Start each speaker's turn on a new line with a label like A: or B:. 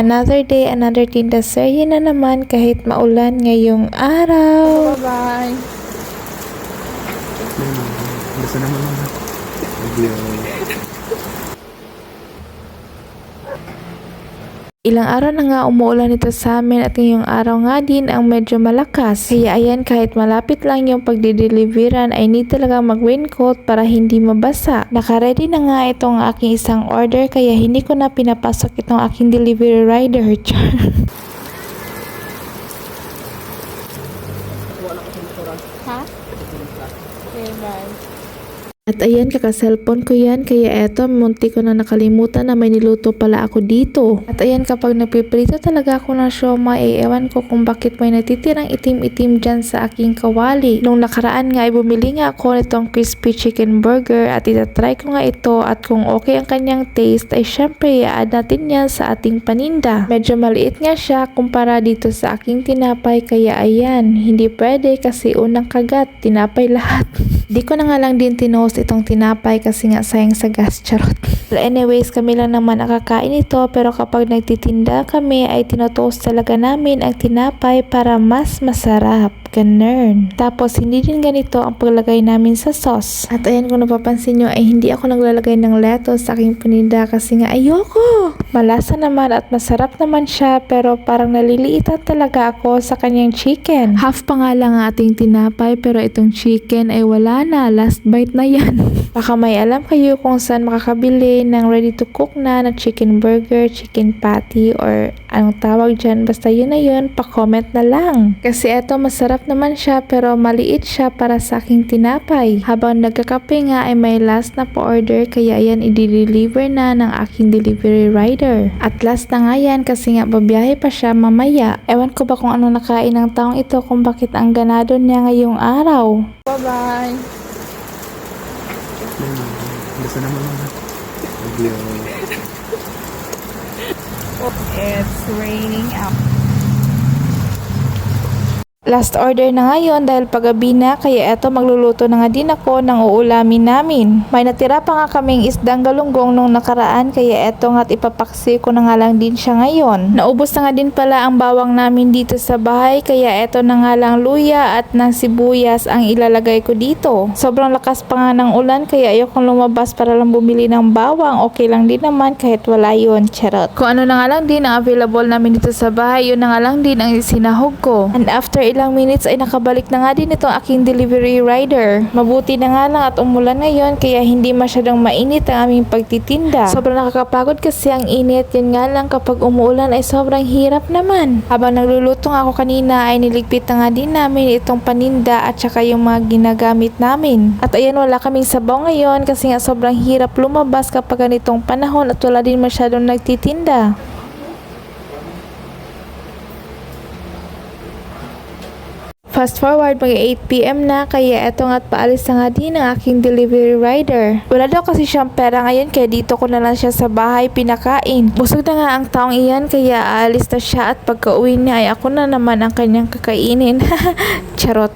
A: Another day, another tinda serye na naman kahit maulan ngayong araw.
B: Bye-bye.
C: Basta naman mga.
A: Ilang araw na nga umuulan ito sa amin at ngayong araw nga din ang medyo malakas. Kaya ayan, kahit malapit lang yung pagdideliveran ay need talaga mag-raincoat para hindi mabasa. Naka-ready na nga itong aking isang order kaya hindi ko na pinapasok itong aking delivery rider.
B: Ha? Okay, bye.
A: At ayan, kaka-cellphone ko yan, kaya eto, munti ko na nakalimutan na may niluto pala ako dito. At ayan, kapag nagpiprito talaga ako ng siomai, ewan ko kung bakit may natitirang itim-itim dyan sa aking kawali. Nung nakaraan nga ay bumili nga ako nitong crispy chicken burger at itatry ko nga ito at kung okay ang kanyang taste ay syempre i-add natin yan sa ating paninda. Medyo maliit nga siya kumpara dito sa aking tinapay kaya ayan, hindi pwede kasi unang kagat, tinapay lahat. Di ko na nga lang din tinost itong tinapay kasi nga sayang sa gas, charot. Well, anyways, kami lang naman nakakain ito pero kapag nagtitinda kami ay tinotoast talaga namin ang tinapay para mas masarap. Ganun. Tapos hindi din ganito ang paglagay namin sa sauce. At ayan, kung napapansin nyo ay hindi ako naglalagay ng lettuce sa aking paninda kasi nga ayoko. Malasa naman at masarap naman siya pero parang naliliitan talaga ako sa kanyang chicken. Half pa nga lang ang ating tinapay pero itong chicken ay wala na. Last bite na yan. Baka may alam kayo kung saan makakabili ng ready to cook na chicken burger, chicken patty or anong tawag dyan. Basta yun na yun, pa-comment na lang. Kasi eto masarap naman siya pero maliit siya para sa aking tinapay. Habang nagkakape nga ay may last na pa-order kaya yan i-deliver na ng aking delivery rider. At last na nga yan kasi nga babiyahe pa siya mamaya. Ewan ko ba kung ano nakain ng taong ito kung bakit ang ganado niya ngayong araw.
B: Bye-bye.
C: Basta naman mga.
B: It's raining out.
A: Last order na ngayon dahil paggabi na kaya eto magluluto na nga din ako ng uulamin namin. May natira pa nga kaming isdang galunggong nung nakaraan kaya eto nga't ipapaksi ko na nga lang din siya ngayon. Naubos na nga din pala ang bawang namin dito sa bahay kaya eto na nga lang luya at ng sibuyas ang ilalagay ko dito. Sobrang lakas pa nga ng ulan kaya ayokong lumabas para lang bumili ng bawang. Okay lang din naman kahit wala yun, charot. Kung ano na nga lang din ang available namin dito sa bahay, yun na nga lang din ang isinahog ko. And after ilang minutes ay nakabalik na nga din itong aking delivery rider. Mabuti na nga lang at umulan ngayon kaya hindi masyadong mainit ang aming pagtitinda. Sobrang nakakapagod kasi ang init. Yun nga lang kapag umuulan ay sobrang hirap naman. Habang nagluluto nga ako kanina ay niligpit na nga din namin itong paninda at saka yung mga ginagamit namin. At ayan, wala kaming sabaw ngayon kasi nga sobrang hirap lumabas kapag ganitong panahon at wala din masyadong nagtitinda. Fast forward, mag 8 PM na kaya eto nga't paalis na nga din ang aking delivery rider. Wala daw kasi siyang pera ngayon kaya dito ko na lang siya sa bahay pinakain. Busog na nga ang taong iyan kaya aalis na siya at pagka uwi niya ay ako na naman ang kanyang kakainin. Charot.